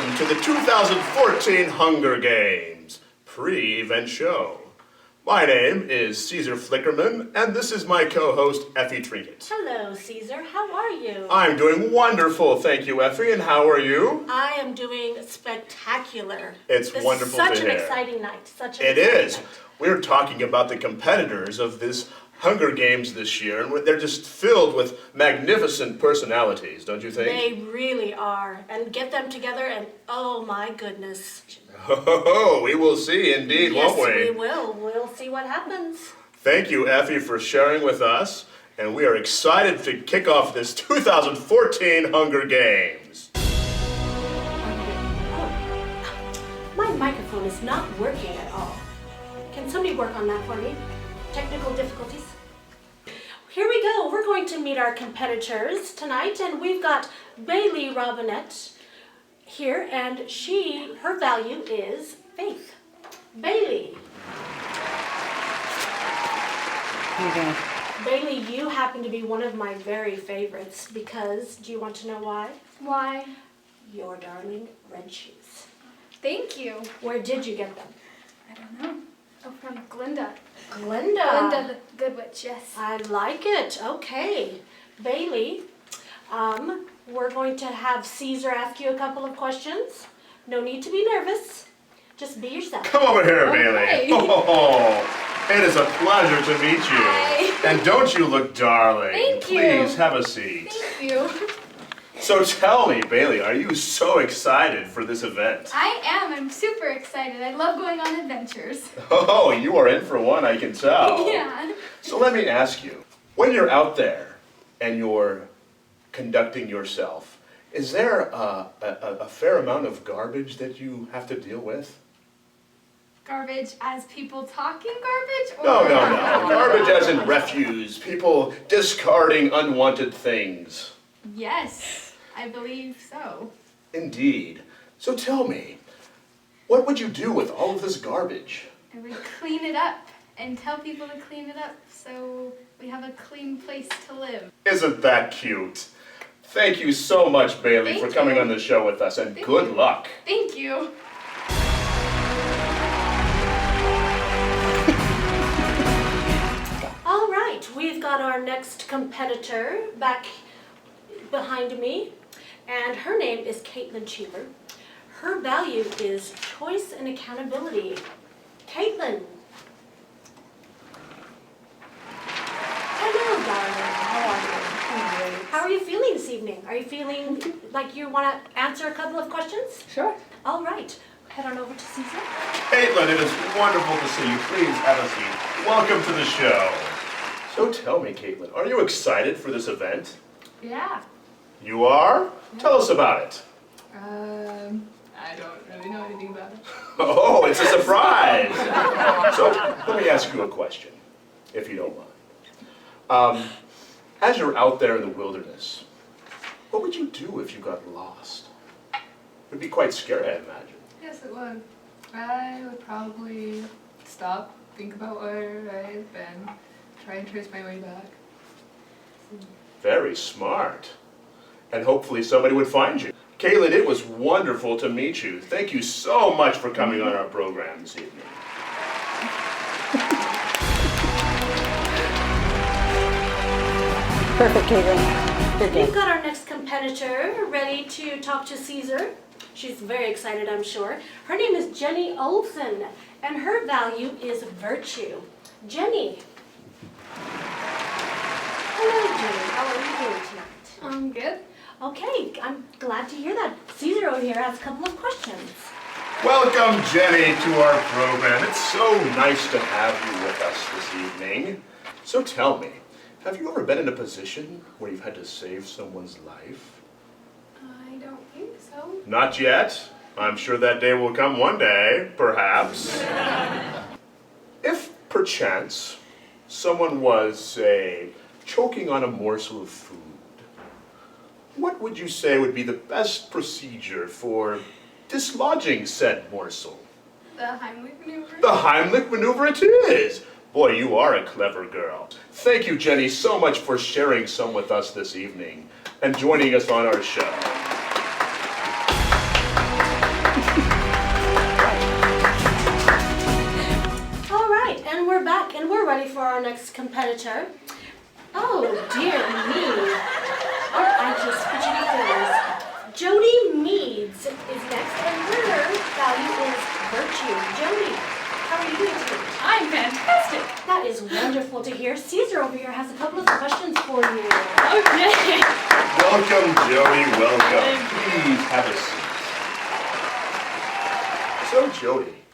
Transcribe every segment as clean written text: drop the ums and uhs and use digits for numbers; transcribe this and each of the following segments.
welcome to the 2014 Hunger Games pre-event show. My name is Caesar Flickerman, and this is my co-host, Effie Trinket. Hello, Caesar. How are you? I'm doing wonderful, thank you, Effie, and how are you? I am doing spectacular. It's wonderful to hear. Such an exciting night. It is. We're talking about the competitors of this Hunger Games this year, and they're just filled with magnificent personalities, don't you think? They really are. And get them together and oh my goodness. Oh, we will see indeed, won't we? Yes, we will. We'll see what happens. Thank you, Effie, for sharing with us, and we are excited to kick off this 2014 Hunger Games. My microphone is not working at all. Can somebody work on that for me? Technical difficulties? Here we go. We're going to meet our competitors tonight, and we've got Bailey Robinette here, and her value is faith. Bailey. Okay. Bailey, you happen to be one of my very favorites because, do you want to know why? Why? Your darling red shoes. Thank you. Where did you get them? I don't know. Oh, from Glinda. Glinda. Glinda the Good Witch, yes. I like it. Okay. Bailey, we're going to have Caesar ask you a couple of questions. No need to be nervous. Just be yourself. Come over here, Okay. Bailey. Oh, it is a pleasure to meet you. Hi. And don't you look darling? Thank you. Please have a seat. Thank you. So tell me, Bailey, are you so excited for this event? I am. I'm super excited. I love going on adventures. Oh, you are in for one, I can tell. Yeah. So let me ask you, when you're out there and you're conducting yourself, is there a fair amount of garbage that you have to deal with? Garbage as people talking garbage? Or No. Garbage as in refuse, people discarding unwanted things. Yes, I believe so. Indeed. So tell me, what would you do with all of this garbage? I would clean it up and tell people to clean it up so we have a clean place to live. Isn't that cute? Thank you so much, Bailey, Thank for coming you. on the show with us, and Thank good you. luck. Thank you. All right, we've got our next competitor back behind me, and her name is Caitlin Cheever. Her value is choice and accountability. Caitlin. Hello, darling. How are you? How are you feeling this evening? Are you feeling like you want to answer a couple of questions? Sure. All right. Head on over to Caesar. Caitlin, it is wonderful to see you. Please have a seat. Welcome to the show. So tell me, Caitlin, are you excited for this event? Yeah. You are? Tell us about it. I don't really know anything about it. Oh, it's a surprise. So let me ask you a question, if you don't mind. As you're out there in the wilderness, what would you do if you got lost? It would be quite scary, I imagine. Yes, it would. I would probably stop, think about where I've been, try and trace my way back. Very smart. And hopefully somebody would find you. Caitlin, it was wonderful to meet you. Thank you so much for coming on our program this evening. Perfect, Caitlin. Good We've game. got our next competitor ready to talk to Caesar. She's very excited, I'm sure. Her name is Jenny Olson, and her value is virtue. Jenny. Hello, Jenny. How are you doing tonight? Good. Okay, I'm glad to hear that. Caesar over here has a couple of questions. Welcome, Jenny, to our program. It's so nice to have you with us this evening. So tell me, have you ever been in a position where you've had to save someone's life? I don't think so. Not yet. I'm sure that day will come one day, perhaps. If, perchance, someone was, say, choking on a morsel of food, what would you say would be the best procedure for dislodging said morsel? The Heimlich maneuver? The Heimlich maneuver it is! Boy, you are a clever girl. Thank you, Jenny, so much for sharing some with us this evening and joining us on our show. And we're back, and we're ready for our next competitor. Oh, dear me. Aren't I just fidgety feelings? Jody Meads is next, and her value is virtue. Jody, how are you doing today? I'm fantastic. That is wonderful to hear. Caesar over here has a couple of questions for you. Okay. Welcome, Jody, welcome. Please have a seat. So, Jody,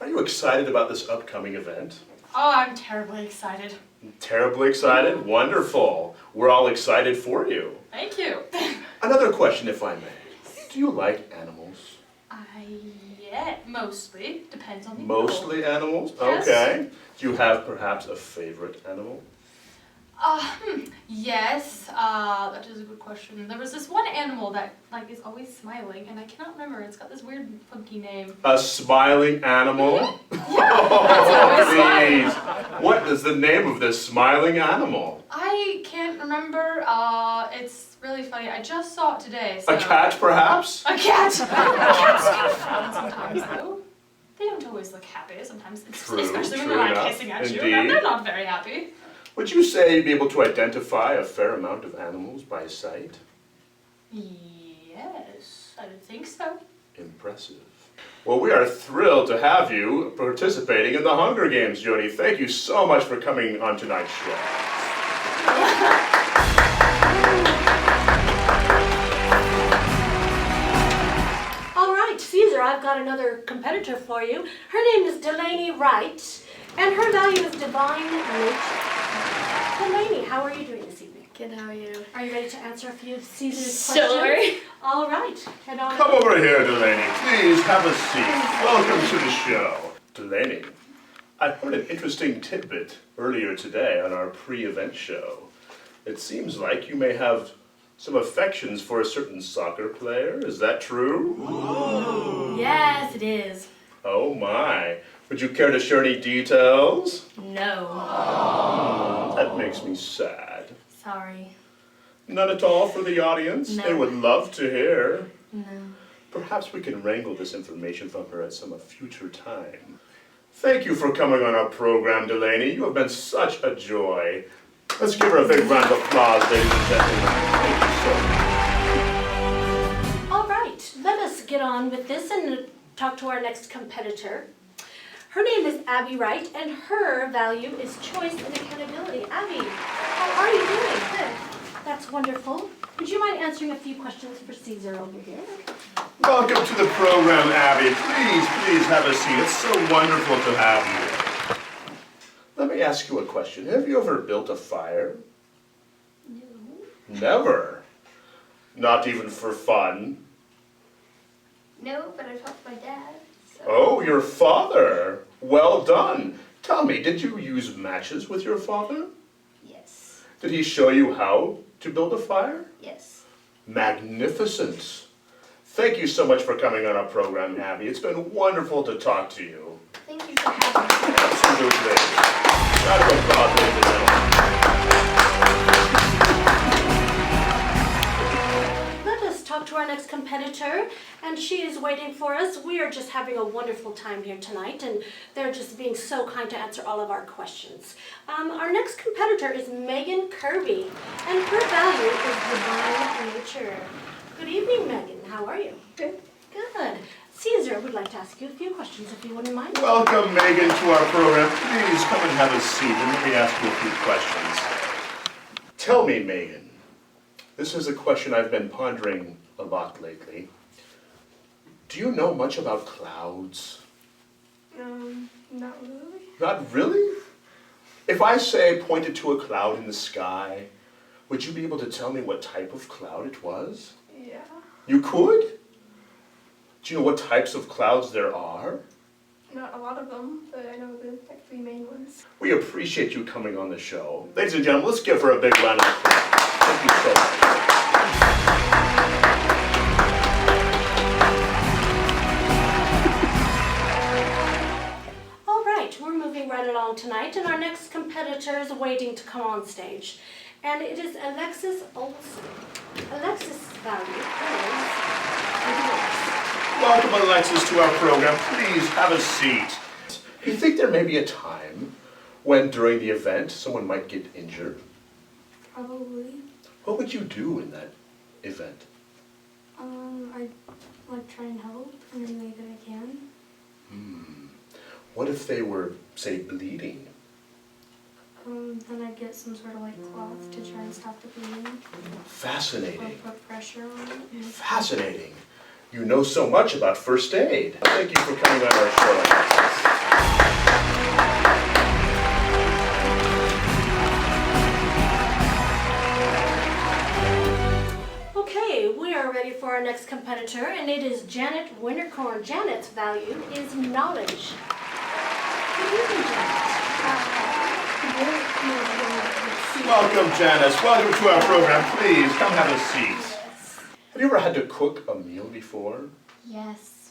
are you excited about this upcoming event? Oh, I'm terribly excited. Terribly excited? Wonderful. We're all excited for you. Thank you. Another question, if I may. Do you like animals? Yeah, mostly. Depends on the Mostly animals? Yes. Okay. Do you have perhaps a favorite animal? Yes, that is a good question. There was this one animal that is always smiling, and I cannot remember. It's got this weird funky name. A smiling animal? always Please. What is the name of this smiling animal? I can't remember. It's really funny. I just saw it today. So. A cat, perhaps? A cat. Cats kind of fun sometimes, though. They don't always look happy. Sometimes, True, especially when true they're not enough. kissing at you, Indeed. and they're not very happy. Would you say you'd be able to identify a fair amount of animals by sight? Yes, I would think so. Impressive. Well, we are thrilled to have you participating in the Hunger Games, Jody. Thank you so much for coming on tonight's show. All right, Caesar, I've got another competitor for you. Her name is Delaney Wright, and her value is divine nature. Delaney, how are you doing this evening? Good, how are you? Are you ready to answer a few of Caesar's Sure. questions? All right, head on. Come over here, Delaney. Please have a seat. Welcome to the show. Delaney, I heard an interesting tidbit earlier today on our pre-event show. It seems like you may have some affections for a certain soccer player. Is that true? Yes, it is. Oh my. Would you care to share any details? No. That makes me sad. Sorry. None at all for the audience? No. They would love to hear. No. Perhaps we can wrangle this information from her at some future time. Thank you for coming on our program, Delaney. You have been such a joy. Let's give her a big round of applause, ladies and gentlemen. Thank you so much. All right, let us get on with this and talk to our next competitor. Her name is Abby Wright, and her value is choice and accountability. Abby, how are you doing? Good. That's wonderful. Would you mind answering a few questions for Caesar over here? Welcome to the program, Abby. Please have a seat. It's so wonderful to have you. Let me ask you a question. Have you ever built a fire? No. Never. Not even for fun. No, but I talked to my dad. So. Oh, your father. Well done. Tell me, did you use matches with your father? Yes. Did he show you how to build a fire? Yes. Magnificent. Thank you so much for coming on our program, Abby. It's been wonderful to talk to you. Thank you for having me. Absolutely. Round of applause, ladies and gentlemen. Let us talk to our next competitor, and she is waiting for us. We are just having a wonderful time here tonight, and they're just being so kind to answer all of our questions. Our next competitor is Megan Kirby, and her value is divine nature. Good evening, Megan. How are you? Good. Good. Caesar would like to ask you a few questions, if you wouldn't mind. Welcome, Megan, to our program. Please come and have a seat, and let me ask you a few questions. Tell me, Megan, this is a question I've been pondering a lot lately. Do you know much about clouds? Not really. Not really? If I say pointed to a cloud in the sky, would you be able to tell me what type of cloud it was? Yeah. You could? Do you know what types of clouds there are? Not a lot of them, but I know the three main ones. We appreciate you coming on the show. Ladies and gentlemen, let's give her a big round of applause. Thank you so much. All right, we're moving right along tonight, and our next competitor is waiting to come on stage. And it is Alexis Olson. Alexis' value is Welcome, Alexis, to our program. Please have a seat. You think there may be a time when during the event someone might get injured? Probably. What would you do in that event? I'd like try and help in any way that I can. What if they were, say, bleeding? Then I'd get some sort of like cloth to try and stop the bleeding or Fascinating. put pressure on it. Fascinating. You know so much about first aid. Thank you for coming on our show. Okay, we are ready for our next competitor, and it is Janet Wintercorn. Janet's value is knowledge. Good evening, Janet. Welcome, Janice. Welcome to our program. Please, come have a seat. Have you ever had to cook a meal before? Yes.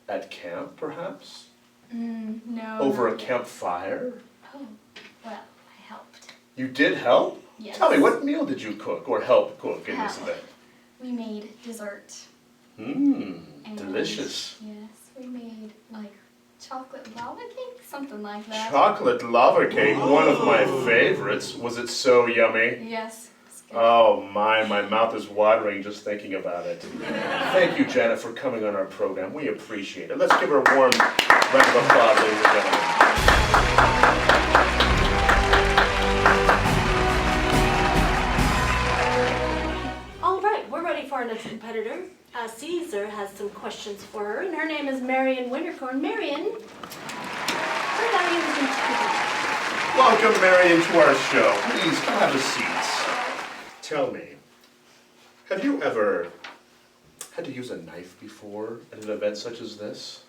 At camp, perhaps? No. Over a not yet. campfire? Oh, well, I helped. You did help? Yes. Tell me, what meal did you cook or help cook in this Help. event? We made dessert. Mmm, And delicious. Yes, we made like chocolate lava cake, something like that. Chocolate lava cake, one of my favorites. Was it so yummy? Yes. It's good. Oh my mouth is watering just thinking about it. Thank you, Janet, for coming on our program. We appreciate it. Let's give her a warm round of applause, ladies and gentlemen. All right, we're ready for our next competitor. Caesar has some questions for her, and her name is Marion Wintercorn. Marion, her value is integrity. Welcome, Marion, to our show. Please, come have a seat. Tell me, have you ever had to use a knife before at an event such as this?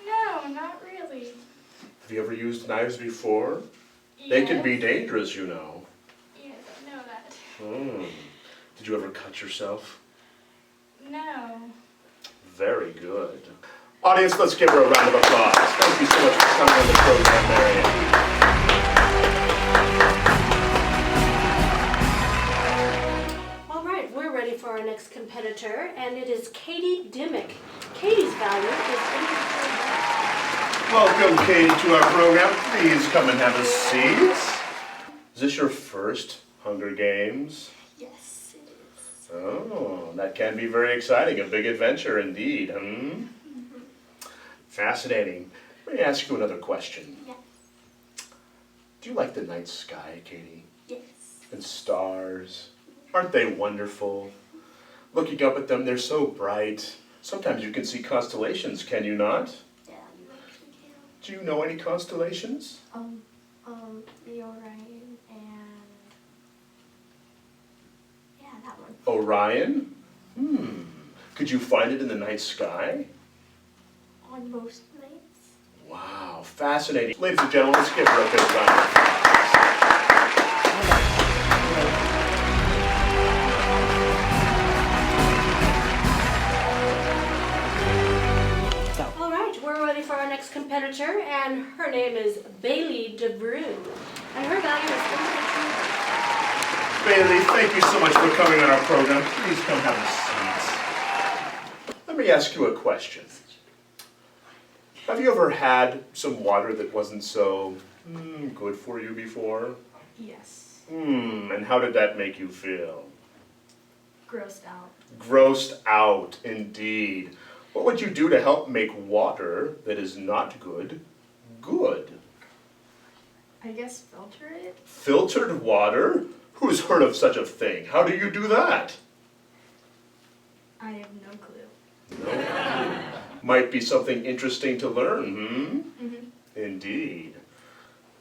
No, not really. Have you ever used knives before? They can be dangerous, you know. Yes, I know that. Hmm. Did you ever cut yourself? No. Very good. Audience, let's give her a round of applause. Thank you so much for coming on the program, Marion. All right, we're ready for our next competitor, and it is Katie Dimmick. Katie's value is integrity. Welcome, Katie, to our program. Please come and have a seat. Is this your first Hunger Games? Yes, it is. Oh, that can be very exciting. A big adventure indeed. Fascinating. Let me ask you another question. Yes. Do you like the night sky, Katie? Yes. And stars? Aren't they wonderful? Looking up at them, they're so bright. Sometimes you can see constellations, can you not? Yeah, you actually can. Do you know any constellations? The Orion and yeah, that one. Orion? Could you find it in the night sky? On most nights. Wow, fascinating. Ladies and gentlemen, let's give her a big round of applause. All right, we're ready for our next competitor, and her name is Bailey DeBrue, and her value is integrity. Bailey, thank you so much for coming on our program. Please come have a seat. Let me ask you a question. Have you ever had some water that wasn't so good for you before? Yes. And how did that make you feel? Grossed out. Grossed out, indeed. What would you do to help make water that is not good, good? I guess filter it. Filtered water? Who's heard of such a thing? How do you do that? I have no clue. No. Might be something interesting to learn, Indeed.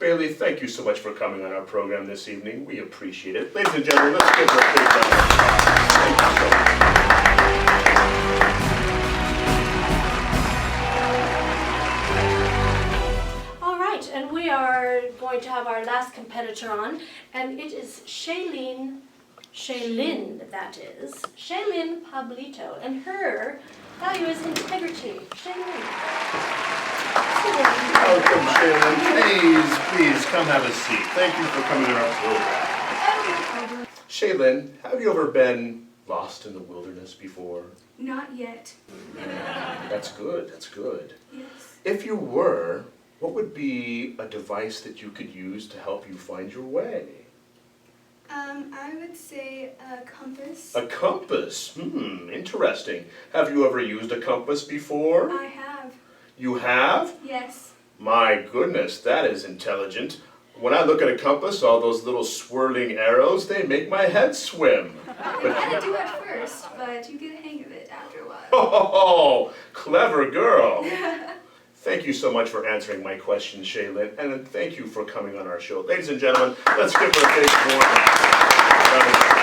Bailey, thank you so much for coming on our program this evening. We appreciate it. Ladies and gentlemen, let's give her a big round of applause. Thank you so much. All right, and we are going to have our last competitor on, and it is Shailene, that is, Shailene Pablito, and her value is integrity. Shailene. Welcome, Shaylin. Please come have a seat. Thank you for coming on our program. Shaylin, have you ever been lost in the wilderness before? Not yet. That's good, that's good. Yes. If you were, What would be a device that you could use to help you find your way? I would say a compass. A compass? Interesting. Have you ever used a compass before? I have. You have? Yes. My goodness, that is intelligent. When I look at a compass, all those little swirling arrows, they make my head swim. You gotta do it first, but you get a hang of it after a while. Oh, clever girl. Thank you so much for answering my question, Shaylin, and thank you for coming on our show. Ladies and gentlemen, let's give her a big warm applause.